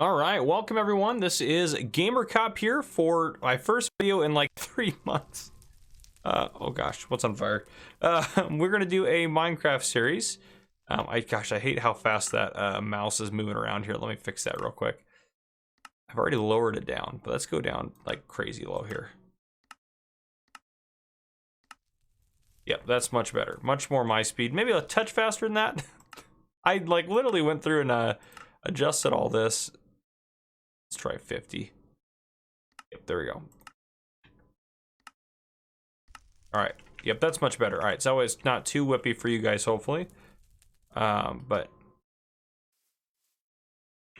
All right, welcome everyone. This is Gamer Cop here for my first video in like 3 months. Oh gosh, what's on fire? We're gonna do a Minecraft series. I hate how fast that mouse is moving around here. Let me fix that real quick. I've already lowered it down, but let's go down like crazy low here. Yep, that's much better. Much more my speed. Maybe a touch faster than that. I like literally went through and adjusted all this. Let's try 50. Yep, there we go. All right. Yep, that's much better. All right, so it's not too whippy for you guys, hopefully. But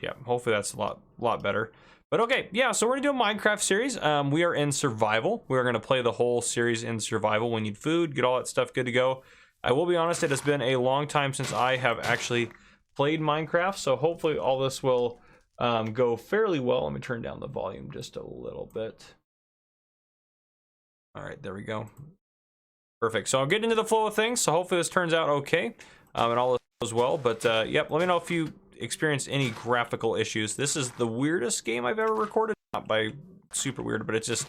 yeah, hopefully that's a lot better. But okay, yeah, so we're gonna do a Minecraft series. We are in survival. We're gonna play the whole series in survival. We need food, get all that stuff good to go. I will be honest, it has been a long time since I have actually played Minecraft, so hopefully all this will go fairly well. Let me turn down the volume just a little bit. All right, there we go. Perfect. So I'm getting into the flow of things, so hopefully this turns out okay, and all this goes well. But yep, let me know if you experienced any graphical issues. This is the weirdest game I've ever recorded. Not by super weird, but it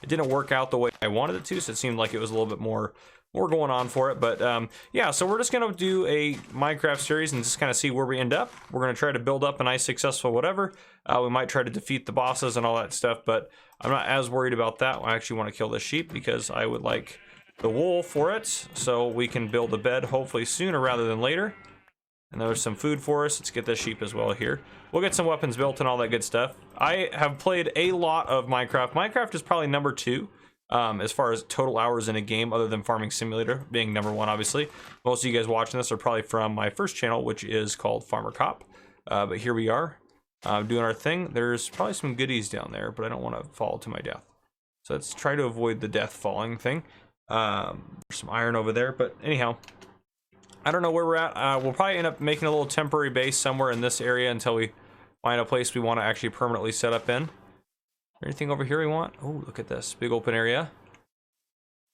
didn't work out the way I wanted it to, so it seemed like it was a little bit more going on for it. But yeah, so we're just gonna do a Minecraft series and just kind of see where we end up. We're gonna try to build up a nice successful whatever. We might try to defeat the bosses and all that stuff, but I'm not as worried about that. I actually want to kill this sheep because I would like the wool for it, so we can build a bed hopefully sooner rather than later. And there's some food for us. Let's get this sheep as well here. We'll get some weapons built and all that good stuff. I have played a lot of Minecraft. Minecraft is probably number 2 as far as total hours in a game, other than Farming Simulator being number 1, obviously. Most of you guys watching this are probably from my first channel, which is called Farmer Cop. But here we are doing our thing. There's probably some goodies down there, but I don't want to fall to my death. So let's try to avoid the death falling thing. There's some iron over there, but anyhow, I don't know where we're at. We'll probably end up making a little temporary base somewhere in this area until we find a place we want to actually permanently set up in. Anything over here we want? Oh, look at this big open area.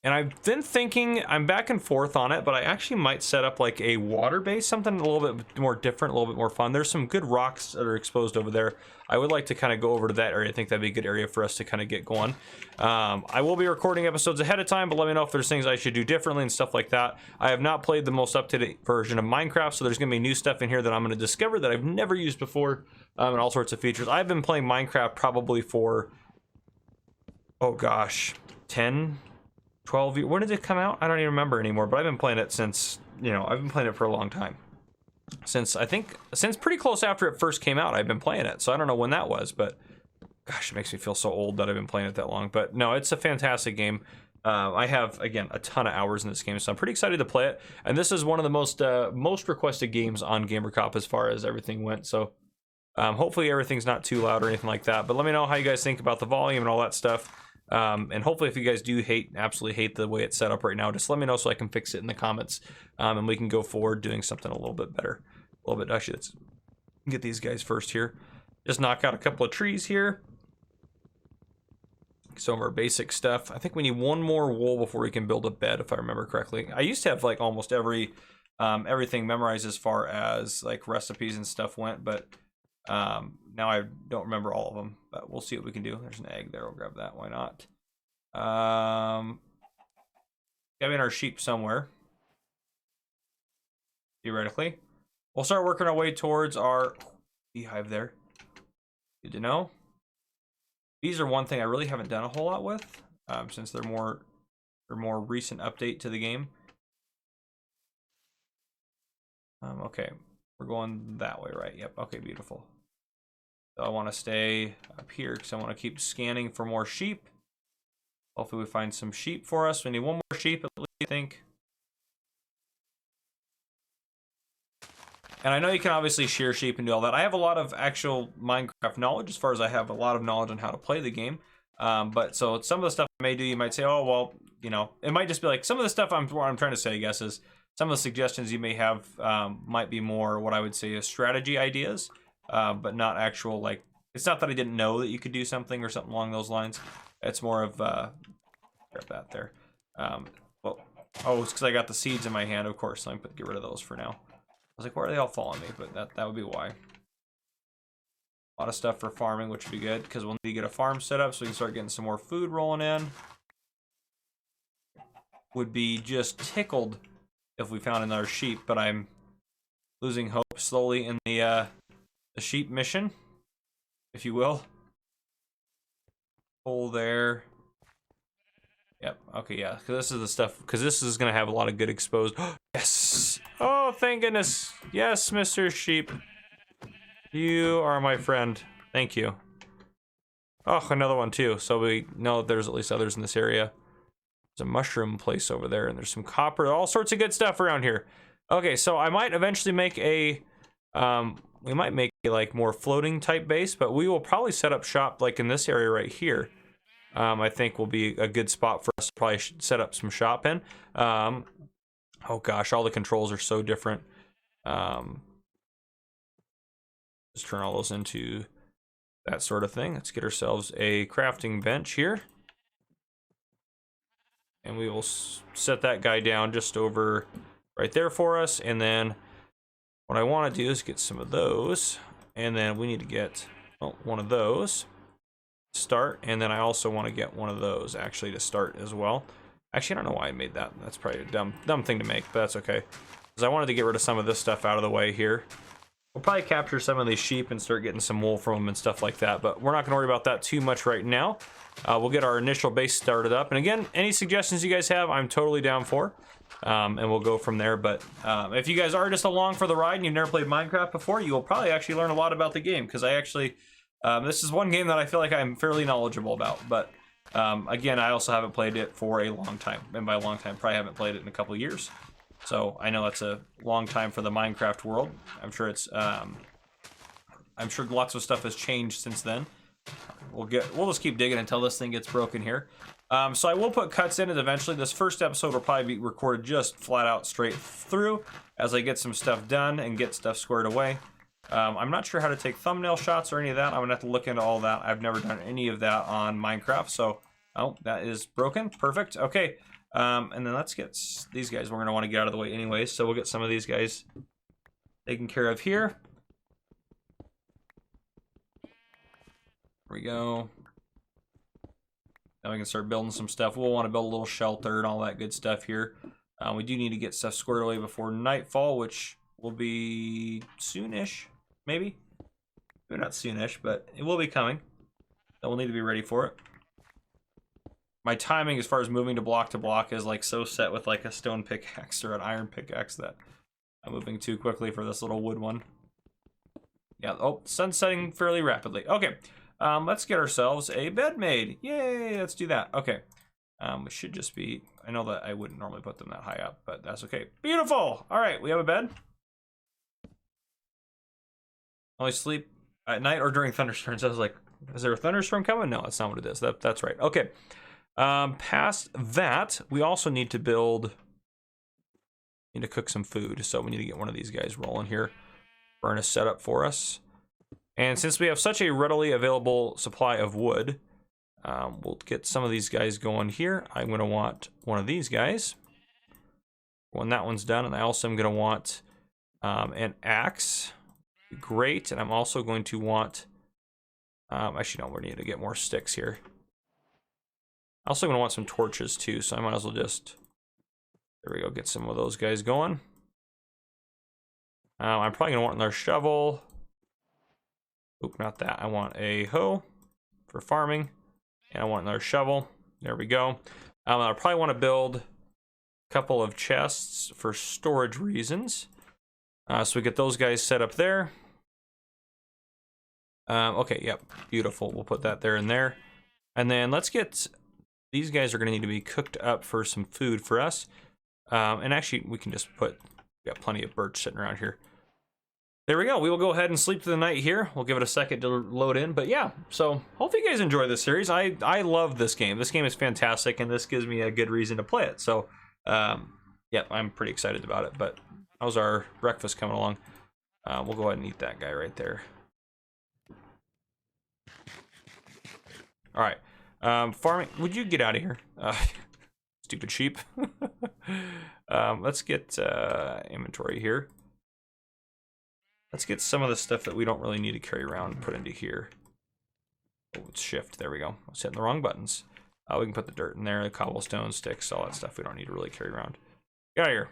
And I've been thinking, I'm back and forth on it, but I actually might set up like a water base, something a little bit more different, a little bit more fun. There's some good rocks that are exposed over there. I would like to kind of go over to that area. I think that'd be a good area for us to kind of get going. I will be recording episodes ahead of time, but let me know if there's things I should do differently and stuff like that. I have not played the most up-to-date version of Minecraft, so there's going to be new stuff in here that I'm going to discover that I've never used before, and all sorts of features. I've been playing Minecraft probably for, oh gosh, 10, 12 years. When did it come out? I don't even remember anymore, but I've been playing it since, you know, I've been playing it for a long time. Since pretty close after it first came out, I've been playing it. So I don't know when that was, but gosh, it makes me feel so old that I've been playing it that long. But no, it's a fantastic game. I have, again, a ton of hours in this game, so I'm pretty excited to play it. And this is one of the most requested games on Gamer Cop as far as everything went. So hopefully everything's not too loud or anything like that. But let me know how you guys think about the volume and all that stuff. And hopefully if you guys do absolutely hate the way it's set up right now, just let me know so I can fix it in the comments, and we can go forward doing something a little bit better. A little bit, actually, let's get these guys first here. Just knock out a couple of trees here. Some of our basic stuff. I think we need one more wool before we can build a bed, if I remember correctly. I used to have like almost everything memorized as far as like recipes and stuff went, but now I don't remember all of them, but we'll see what we can do. There's an egg there. We'll grab that. Why not? Having our sheep somewhere. Theoretically. We'll start working our way towards our beehive there. Good to know. These are one thing I really haven't done a whole lot with, since they're more recent update to the game. Okay. We're going that way, right? Yep. Okay, beautiful. So I want to stay up here because I want to keep scanning for more sheep. Hopefully we find some sheep for us. We need one more sheep at least, I think. And I know you can obviously shear sheep and do all that. I have a lot of actual Minecraft knowledge as far as I have a lot of knowledge on how to play the game. But so some of the stuff I may do, you might say, oh, well, you know, it might just be like some of the stuff what I'm trying to say, I guess, is some of the suggestions you may have might be more what I would say is strategy ideas, but not actual, like, it's not that I didn't know that you could do something or something along those lines. It's more of, grab that there. Well, oh, it's because I got the seeds in my hand, of course, so I'm going to get rid of those for now. I was like, why are they all following me? But that would be why. A lot of stuff for farming, which would be good because we'll need to get a farm set up so we can start getting some more food rolling in. Would be just tickled if we found another sheep, but I'm losing hope slowly in the sheep mission, if you will. Hole there. Yep. Okay. Yeah. Because this is the stuff. Because this is gonna have a lot of good exposed. Yes. Oh, thank goodness. Yes, Mr. Sheep. You are my friend. Thank you. Oh, another one too. So we know there's at least others in this area. There's a mushroom place over there, and there's some copper. All sorts of good stuff around here. Okay, so I might eventually make a. We might make a like more floating type base, but we will probably set up shop like in this area right here. I think will be a good spot for us to probably set up some shop in. Oh gosh, all the controls are so different. Just turn all those into that sort of thing. Let's get ourselves a crafting bench here. And we will set that guy down just over right there for us. And then what I want to do is get some of those. And then we need to get one of those to start. And then I also want to get one of those actually to start as well. Actually, I don't know why I made that. That's probably a dumb thing to make, but that's okay. Because I wanted to get rid of some of this stuff out of the way here. We'll probably capture some of these sheep and start getting some wool from them and stuff like that, but we're not going to worry about that too much right now. We'll get our initial base started up. And again, any suggestions you guys have, I'm totally down for. And we'll go from there. But if you guys are just along for the ride and you've never played Minecraft before, you will probably actually learn a lot about the game. Because I actually, this is one game that I feel like I'm fairly knowledgeable about. But again, I also haven't played it for a long time. And by a long time, probably haven't played it in a couple years. So I know that's a long time for the Minecraft world. I'm sure it's, I'm sure lots of stuff has changed since then. We'll just keep digging until this thing gets broken here. So I will put cuts in it eventually. This first episode will probably be recorded just flat out straight through as I get some stuff done and get stuff squared away. I'm not sure how to take thumbnail shots or any of that. I'm gonna have to look into all that. I've never done any of that on Minecraft. So, oh, that is broken. Perfect. Okay. And then let's get these guys. We're going to want to get out of the way anyways, so we'll get some of these guys taken care of here. There we go. Now we can start building some stuff. We'll want to build a little shelter and all that good stuff here. We do need to get stuff squared away before nightfall, which will be soonish, maybe. Maybe not soonish, but it will be coming. So we'll need to be ready for it. My timing as far as moving to block is like so set with like a stone pickaxe or an iron pickaxe that I'm moving too quickly for this little wood one. Yeah, oh, sun's setting fairly rapidly. Okay, let's get ourselves a bed made. Yay, let's do that. Okay, it should just be, I know that I wouldn't normally put them that high up, but that's okay. Beautiful. All right, we have a bed. Only sleep at night or during thunderstorms. I was like, is there a thunderstorm coming? No, that's not what it is. That's right. Okay. Past that, we also need to cook some food. So we need to get one of these guys rolling here. Furnace set up for us. And since we have such a readily available supply of wood, we'll get some of these guys going here. I'm going to want one of these guys when that one's done. And I also am going to want an axe. Great. And I'm also going to want, actually, no, we need to get more sticks here. Also going to want some torches too, so I might as well just, there we go, get some of those guys going. I'm probably going to want another shovel. Oop, not that. I want a hoe for farming, and I want another shovel. There we go. I probably want to build a couple of chests for storage reasons. So we get those guys set up there. Okay, yep, beautiful. We'll put that there and there. And then let's get... These guys are going to need to be cooked up for some food for us. And actually, we can just we got plenty of birch sitting around here. There we go. We will go ahead and sleep through the night here. We'll give it a second to load in. But yeah, so hopefully you guys enjoy this series. I love this game. This game is fantastic, and this gives me a good reason to play it. So, yeah, I'm pretty excited about it. But how's our breakfast coming along? We'll go ahead and eat that guy right there. All right. Farming, would you get out of here? Stupid sheep. Let's get inventory here. Let's get some of the stuff that we don't really need to carry around put into here. Oh, it's shift. There we go. I was hitting the wrong buttons. We can put the dirt in there, the cobblestone, sticks, all that stuff we don't need to really carry around. Get out of here.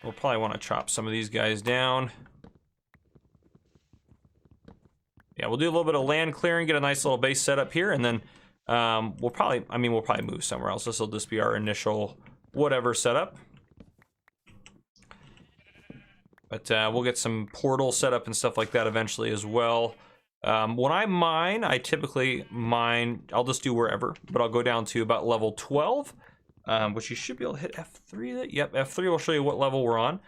We'll probably want to chop some of these guys down. Yeah, we'll do a little bit of land clearing, get a nice little base set up here, and then we'll probably move somewhere else. This will just be our initial whatever setup. But we'll get some portals set up and stuff like that eventually as well. When I mine, I typically mine, I'll just do wherever, but I'll go down to about level 12. Which you should be able to hit F3. Yep, F3 will show you what level we're on.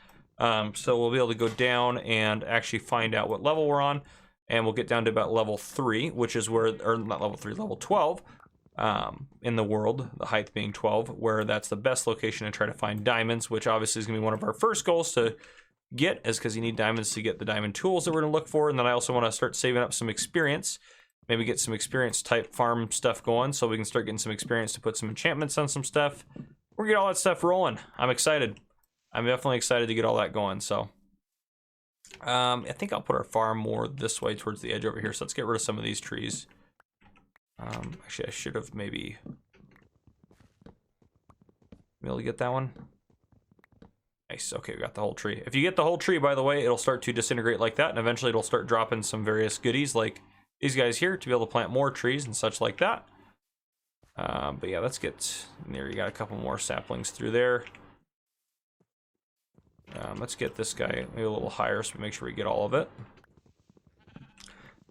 So we'll be able to go down and actually find out what level we're on. And we'll get down to about level 3, which is where, or not level 3, level 12 in the world, the height being 12, where that's the best location to try to find diamonds, which obviously is going to be one of our first goals to get, is because you need diamonds to get the diamond tools that we're going to look for. And then I also want to start saving up some experience. Maybe get some experience type farm stuff going so we can start getting some experience to put some enchantments on some stuff. We're gonna get all that stuff rolling. I'm excited. I'm definitely excited to get all that going. So I think I'll put our farm more this way towards the edge over here. So let's get rid of some of these trees. Actually, I should have maybe be able to get that one. Nice. Okay, we got the whole tree. If you get the whole tree, by the way, it'll start to disintegrate like that, and eventually it'll start dropping some various goodies like these guys here to be able to plant more trees and such like that. But yeah, let's get there. You got a couple more saplings through there. Let's get this guy maybe a little higher so we make sure we get all of it.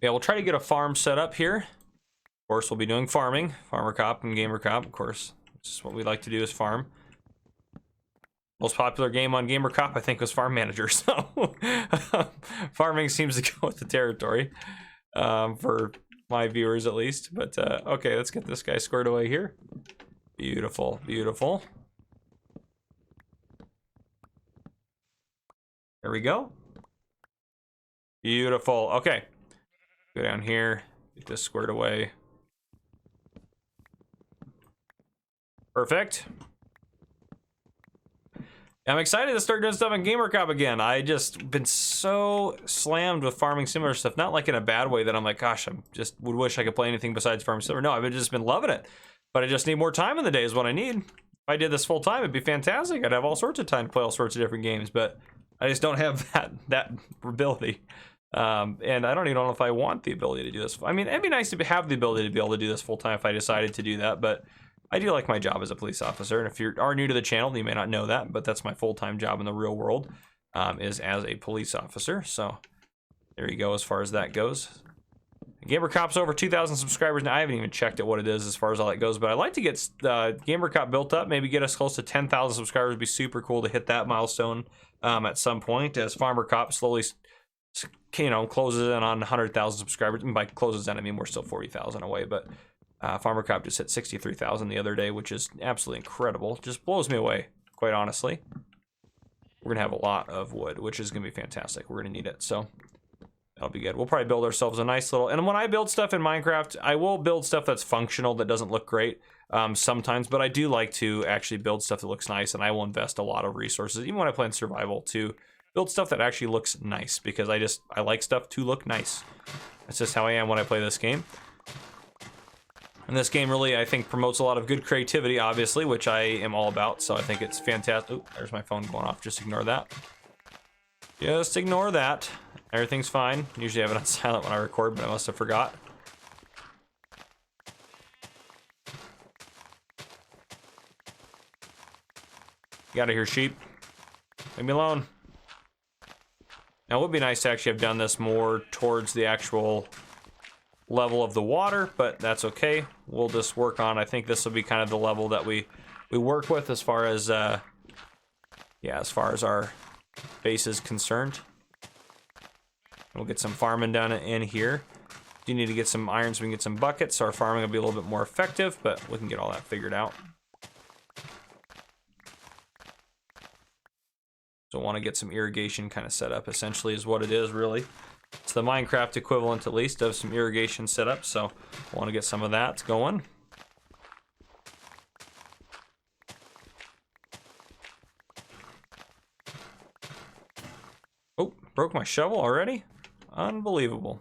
Yeah, we'll try to get a farm set up here. Of course, we'll be doing farming. Farmer Cop and Gamer Cop, of course. This is what we like to do, is farm. Most popular game on Gamer Cop, I think, was Farm Manager. So farming seems to go with the territory. For my viewers at least. But okay, let's get this guy squared away here. Beautiful, beautiful. There we go. Beautiful. Okay, go down here, get this squared away. Perfect. I'm excited to start doing stuff in Gamer Cop again. I just been so slammed with farming simulator stuff. Not like in a bad way that I'm like, gosh, I'm just would wish I could play anything besides farming simulator. No, I've just been loving it. But I just need more time in the day is what I need. If I did this full time, it'd be fantastic. I'd have all sorts of time to play all sorts of different games, but I just don't have that ability. And I don't even know if I want the ability to do this. I mean, it'd be nice to have the ability to be able to do this full time if I decided to do that, but I do like my job as a police officer, and if you are new to the channel, you may not know that, but that's my full-time job in the real world, is as a police officer. So there you go as far as that goes. Gamer Cop's over 2,000 subscribers now. I haven't even checked at what it is as far as all that goes, but I'd like to get Gamer Cop built up, maybe get us close to 10,000 subscribers. It'd be super cool to hit that milestone at some point as Farmer Cop slowly, you know, closes in on 100,000 subscribers. And by closes in, I mean we're still 40,000 away, but Farmer Cop just hit 63,000 the other day, which is absolutely incredible. Just blows me away, quite honestly. We're gonna have a lot of wood, which is gonna be fantastic. We're gonna need it, so that'll be good. We'll probably build ourselves a nice little, and when I build stuff in Minecraft, I will build stuff that's functional, that doesn't look great sometimes, but I do like to actually build stuff that looks nice, and I will invest a lot of resources, even when I play in survival, to build stuff that actually looks nice, because I like stuff to look nice. That's just how I am when I play this game. And this game really, I think, promotes a lot of good creativity, obviously, which I am all about, so I think it's fantastic. Oop, there's my phone going off. Just ignore that. Just ignore that. Everything's fine. Usually I have it on silent when I record, but I must have forgot. Get out of here, sheep. Leave me alone. Now, it would be nice to actually have done this more towards the actual level of the water, but that's okay. We'll just work on, I think this will be kind of the level that we work with as far as yeah, as far as our base is concerned. We'll get some farming done in here. Do need to get some iron so we can get some buckets, so our farming will be a little bit more effective, but we can get all that figured out. So I want to get some irrigation kind of set up, essentially is what it is, really. It's the Minecraft equivalent, at least, of some irrigation setup, so I want to get some of that going. broke my shovel already? Unbelievable.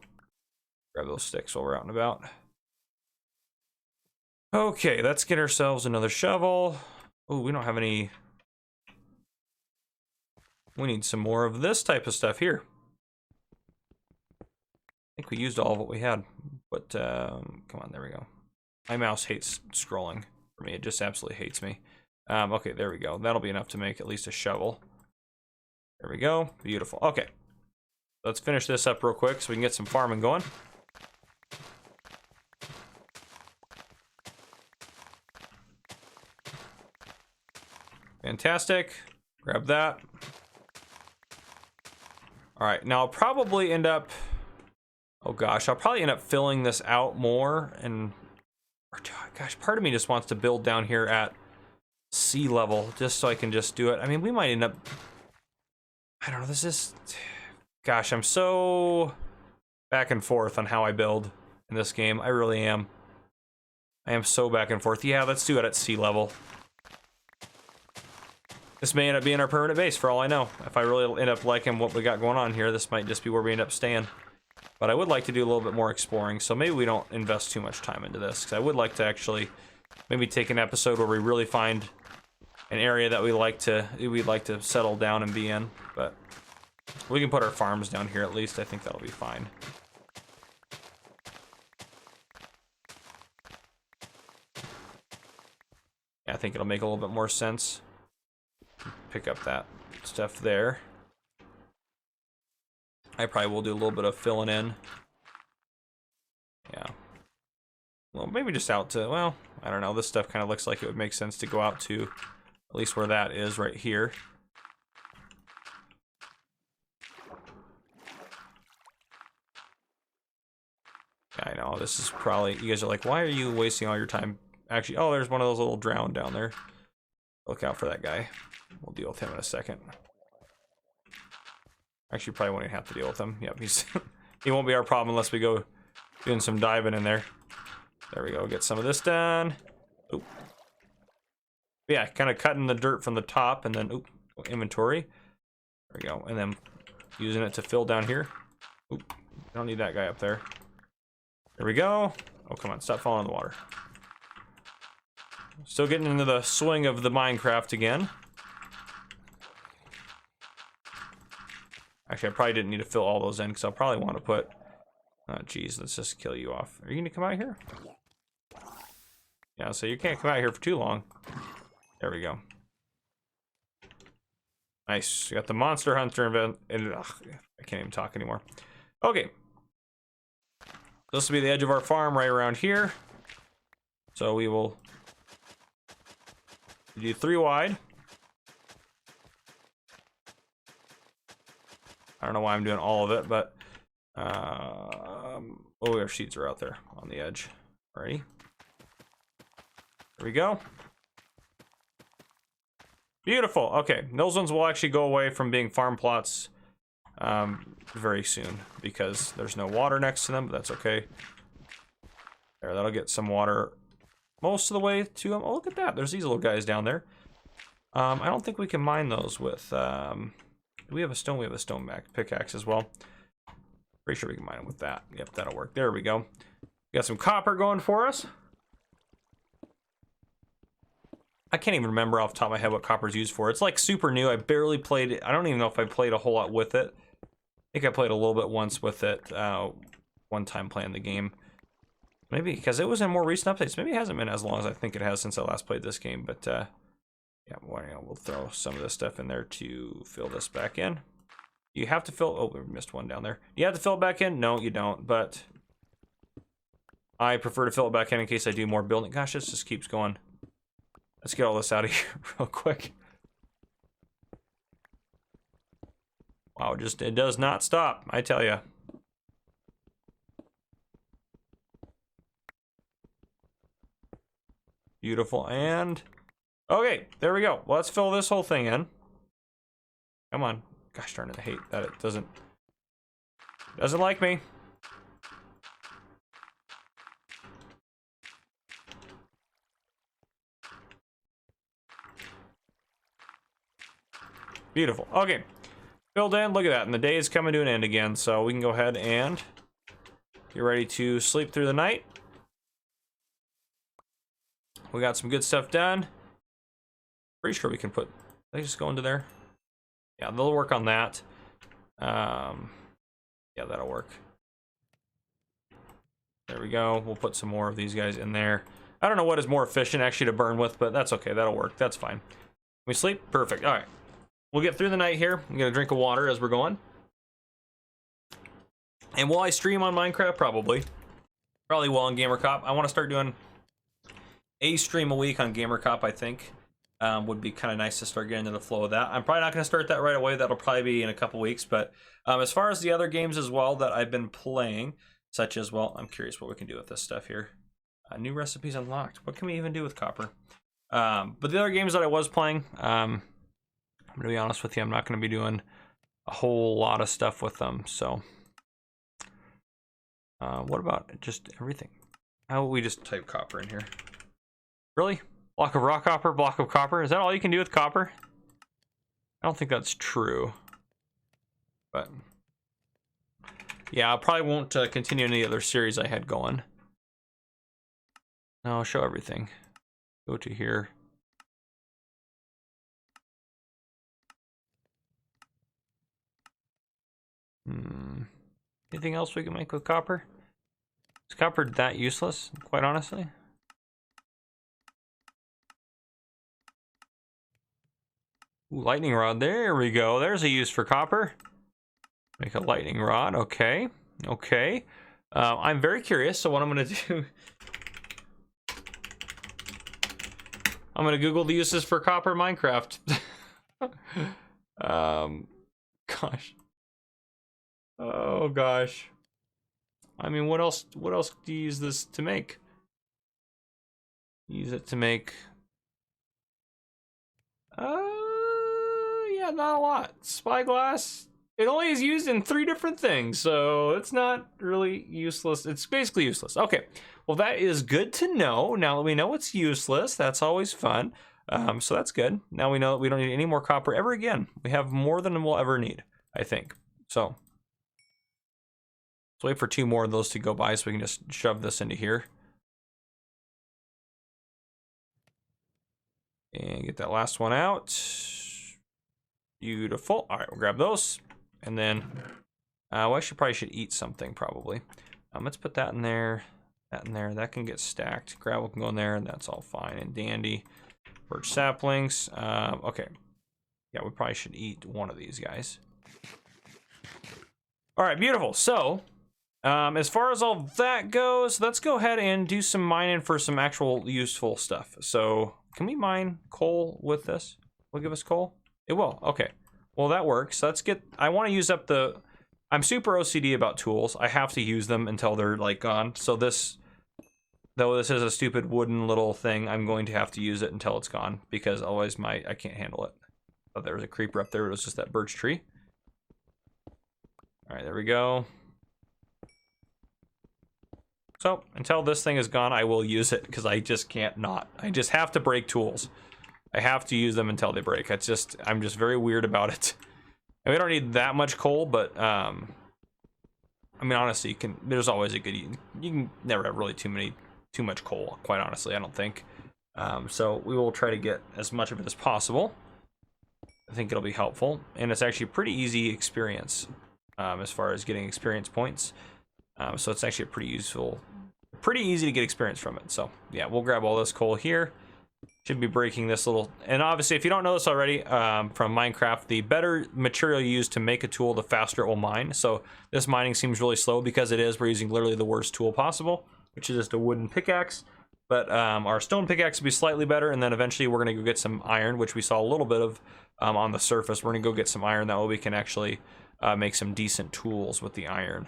Grab those sticks while we're out and about. Okay, let's get ourselves another shovel. Oh, we don't have any. We need some more of this type of stuff here. I think we used all of what we had, but come on, there we go. My mouse hates scrolling for me. It just absolutely hates me. Okay, there we go. That'll be enough to make at least a shovel. There we go. Beautiful. Okay. Let's finish this up real quick so we can get some farming going. Fantastic. Grab that. All right, now I'll probably end up... Oh gosh, I'll probably end up filling this out more, and... Gosh, part of me just wants to build down here at sea level, just so I can just do it. I mean, we might end up... I don't know, this is... Gosh, I'm so back and forth on how I build in this game. I really am. I am so back and forth. Yeah, let's do it at sea level. This may end up being our permanent base for all I know. If I really end up liking what we got going on here, this might just be where we end up staying. But I would like to do a little bit more exploring, so maybe we don't invest too much time into this, because I would like to actually maybe take an episode where we really find an area that we'd like to settle down and be in. But we can put our farms down here at least. I think that'll be fine. Yeah, I think it'll make a little bit more sense. Pick up that stuff there. I probably will do a little bit of filling in. Yeah. Well, maybe just out to, well, I don't know. This stuff kind of looks like it would make sense to go out to at least where that is right here. Yeah, I know. This is probably, you guys are like, why are you wasting all your time? Actually, oh, there's one of those little drowned down there. Look out for that guy. We'll deal with him in a second. Actually, probably won't even have to deal with him. Yep, he won't be our problem unless we go doing some diving in there. There we go. Get some of this done. Oop. Yeah, kind of cutting the dirt from the top and then oop, inventory. There we go. And then using it to fill down here. Oop, don't need that guy up there. There we go. Oh, come on. Stop falling in the water. Still getting into the swing of the Minecraft again. Actually, I probably didn't need to fill all those in because I'll probably want to put... Oh, geez, let's just kill you off. Are you going to come out here? Yeah, so you can't come out here for too long. There we go. Nice. We got the monster hunter event. And, ugh, I can't even talk anymore. Okay. This will be the edge of our farm right around here. So we will do 3 wide. I don't know why I'm doing all of it, but oh, our sheets are out there on the edge. Alrighty. There we go. Beautiful. Okay, those ones will actually go away from being farm plots very soon because there's no water next to them, but that's okay. There, that'll get some water most of the way to them. Oh, look at that. There's these little guys down there. I don't think we can mine those with... do we have a stone? We have a stone pickaxe as well. Pretty sure we can mine it with that. Yep, that'll work. There we go. We got some copper going for us. I can't even remember off the top of my head what copper's used for. It's like super new. I barely played it. I don't even know if I played a whole lot with it. I think I played a little bit once with it. One time playing the game. Maybe because it was in more recent updates. Maybe it hasn't been as long as I think it has since I last played this game. But yeah, we'll throw some of this stuff in there to fill this back in. You have to fill... Oh, we missed one down there. You have to fill it back in? No, you don't, but... I prefer to fill it back in case I do more building. Gosh, this just keeps going. Let's get all this out of here real quick. Wow, it does not stop, I tell you. Beautiful, and... Okay, there we go. Well, let's fill this whole thing in. Come on. Gosh darn it, I hate that it doesn't like me. Beautiful. Okay. filled in. Look at that, and the day is coming to an end again, so we can go ahead and get ready to sleep through the night. We got some good stuff done. Pretty sure we can put, they just go into there. Yeah, they'll work on that. Yeah, that'll work. There we go. We'll put some more of these guys in there. I don't know what is more efficient actually to burn with, but that's okay. That'll work. That's fine. We sleep? Perfect. All right. We'll get through the night here. I'm going to drink a water as we're going. And will I stream on Minecraft? Probably. Probably will on Gamer Cop. I want to start doing a stream a week on Gamer Cop, I think. Would be kind of nice to start getting into the flow of that. I'm probably not going to start that right away. That'll probably be in a couple weeks. But as far as the other games as well that I've been playing, such as, well, I'm curious what we can do with this stuff here. New recipes unlocked. What can we even do with copper? But the other games that I was playing, I'm going to be honest with you, I'm not going to be doing a whole lot of stuff with them. So what about just everything? How about we just type copper in here? Really? Block of raw copper, block of copper? Is that all you can do with copper? I don't think that's true. But yeah, I probably won't continue any other series I had going. No, I'll show everything. Go to here. Anything else we can make with copper? Is copper that useless, quite honestly? Ooh, lightning rod, there we go. There's a use for copper. Make a lightning rod, okay. Okay. I'm very curious, so what I'm gonna do, I'm gonna Google the uses for copper Minecraft. Gosh. Oh gosh. I mean, what else do you use this to make? Use it to make, yeah, not a lot. Spyglass, it only is used in 3 different things, so it's not really useless. It's basically useless. Okay, well, that is good to know. Now that we know it's useless, that's always fun. So that's good. Now we know that we don't need any more copper ever again. We have more than we'll ever need, I think. So let's wait for 2 more of those to go by so we can just shove this into here. And get that last one out. Beautiful. All right, we'll grab those. And then, well, I probably should eat something, probably. Let's put that in there, that in there. That can get stacked. Gravel can go in there, and that's all fine and dandy. Birch saplings. Okay. Yeah, we probably should eat one of these guys. All right, beautiful. So, as far as all that goes, let's go ahead and do some mining for some actual useful stuff. So, can we mine coal with this? Will it give us coal? It will. Okay. Well, that works. Let's get, I want to use up the, I'm super OCD about tools. I have to use them until they're like gone. So this, though this is a stupid wooden little thing, I'm going to have to use it until it's gone because otherwise I can't handle it. Oh, there was a creeper up there. It was just that birch tree. All right, there we go. So until this thing is gone, I will use it because I just can't not. I just have to break tools. I have to use them until they break. It's just, I'm just very weird about it. And we don't need that much coal, but I mean, honestly, there's always a good, you can never have really too much coal, quite honestly, I don't think. So we will try to get as much of it as possible. I think it'll be helpful, and it's actually a pretty easy experience as far as getting experience points. So it's actually a pretty easy to get experience from it. So yeah, we'll grab all this coal here. Should be breaking this little, and obviously if you don't know this already from Minecraft, the better material you use to make a tool, the faster it will mine. So this mining seems really slow because it is, we're using literally the worst tool possible, which is just a wooden pickaxe. But our stone pickaxe will be slightly better, and then eventually we're going to go get some iron, which we saw a little bit of on the surface. We're going to go get some iron, that way we can actually make some decent tools with the iron.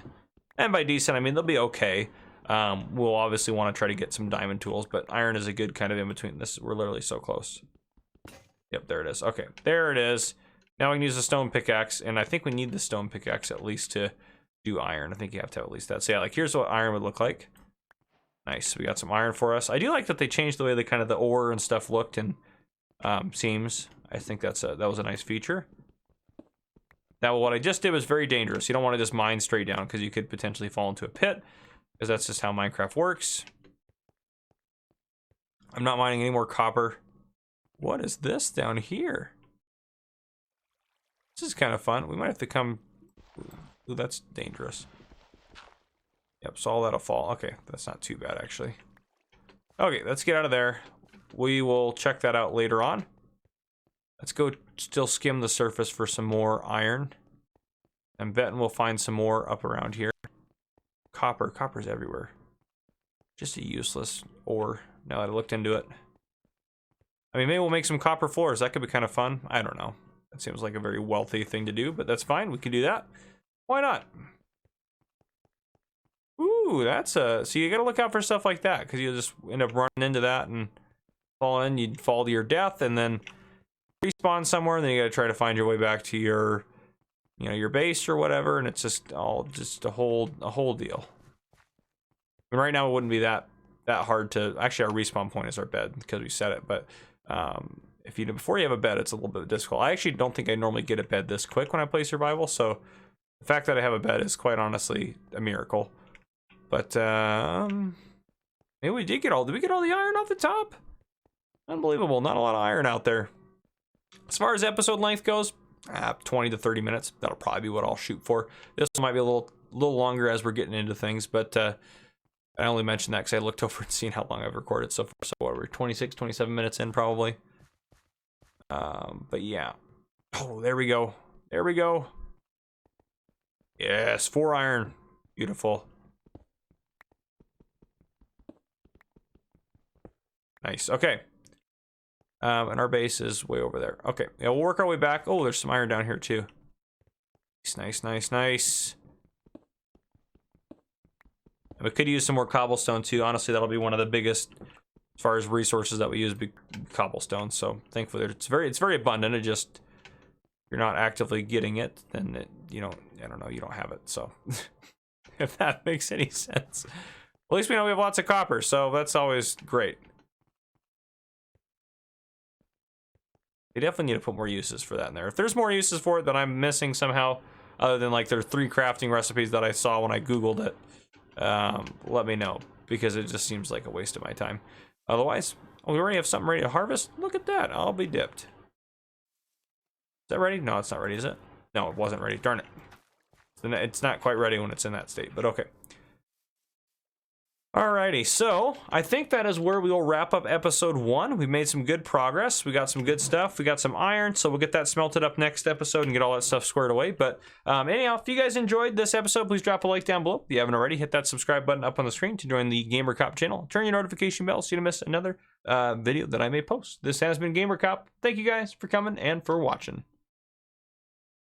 And by decent, I mean they'll be okay. We'll obviously want to try to get some diamond tools, but iron is a good kind of in between. This, we're literally so close. Yep, there it is. Okay, there it is. Now we can use the stone pickaxe, and I think we need the stone pickaxe at least to do iron. I think you have to have at least that. So yeah, like here's what iron would look like. Nice, we got some iron for us. I do like that they changed the way the kind of the ore and stuff looked and seams. I think that was a nice feature. Now, what I just did was very dangerous. You don't want to just mine straight down because you could potentially fall into a pit, because that's just how Minecraft works. I'm not mining any more copper. What is this down here? This is kind of fun. We might have to come... Ooh, that's dangerous. Yep, so all that'll fall. Okay, that's not too bad, actually. Okay, let's get out of there. We will check that out later on. Let's go still skim the surface for some more iron. I'm betting we'll find some more up around here. Copper. Copper's everywhere. Just a useless ore, now that I looked into it. I mean, maybe we'll make some copper floors. That could be kind of fun. I don't know. That seems like a very wealthy thing to do, but that's fine. We can do that. Why not? Ooh, that's a... So you gotta look out for stuff like that, because you'll just end up running into that and falling. You'd fall to your death, and then respawn somewhere, and then you gotta try to find your way back to your, you know, your base or whatever, and it's just all a whole deal. I mean, right now it wouldn't be that hard to... Actually, our respawn point is our bed, because we set it, but if you before you have a bed, it's a little bit difficult. I actually don't think I normally get a bed this quick when I play survival, so the fact that I have a bed is quite honestly a miracle. But maybe we did get all... Did we get all the iron off the top? Unbelievable. Not a lot of iron out there. As far as episode length goes, 20 to 30 minutes. That'll probably be what I'll shoot for. This might be a little longer as we're getting into things, but I only mentioned that because I looked over and seen how long I've recorded so far. So what, we're 26, 27 minutes in probably. But yeah. Oh, there we go. There we go. Yes, 4 iron. Beautiful. Nice. Okay. And our base is way over there. Okay. Yeah, we'll work our way back. Oh, there's some iron down here too. Nice, nice, nice. And we could use some more cobblestone too. Honestly, that'll be one of the biggest, as far as resources that we use, be cobblestone. So thankfully, it's very abundant. It just, if you're not actively getting it, then it, you know, I don't know, you don't have it. So if that makes any sense. At least we know we have lots of copper, so that's always great. We definitely need to put more uses for that in there. If there's more uses for it that I'm missing somehow, other than like there are 3 crafting recipes that I saw when I Googled it, let me know, because it just seems like a waste of my time. Otherwise, oh, we already have something ready to harvest. Look at that. I'll be dipped. Is that ready? No, it's not ready, is it? No, it wasn't ready. Darn it. It's not quite ready when it's in that state, but okay. Alrighty, so I think that is where we will wrap up episode 1. We've made some good progress. We got some good stuff. We got some iron, so we'll get that smelted up next episode and get all that stuff squared away. But anyhow, if you guys enjoyed this episode, please drop a like down below. If you haven't already, hit that subscribe button up on the screen to join the Gamer Cop channel. Turn your notification bell so you don't miss another video that I may post. This has been Gamer Cop. Thank you guys for coming and for watching.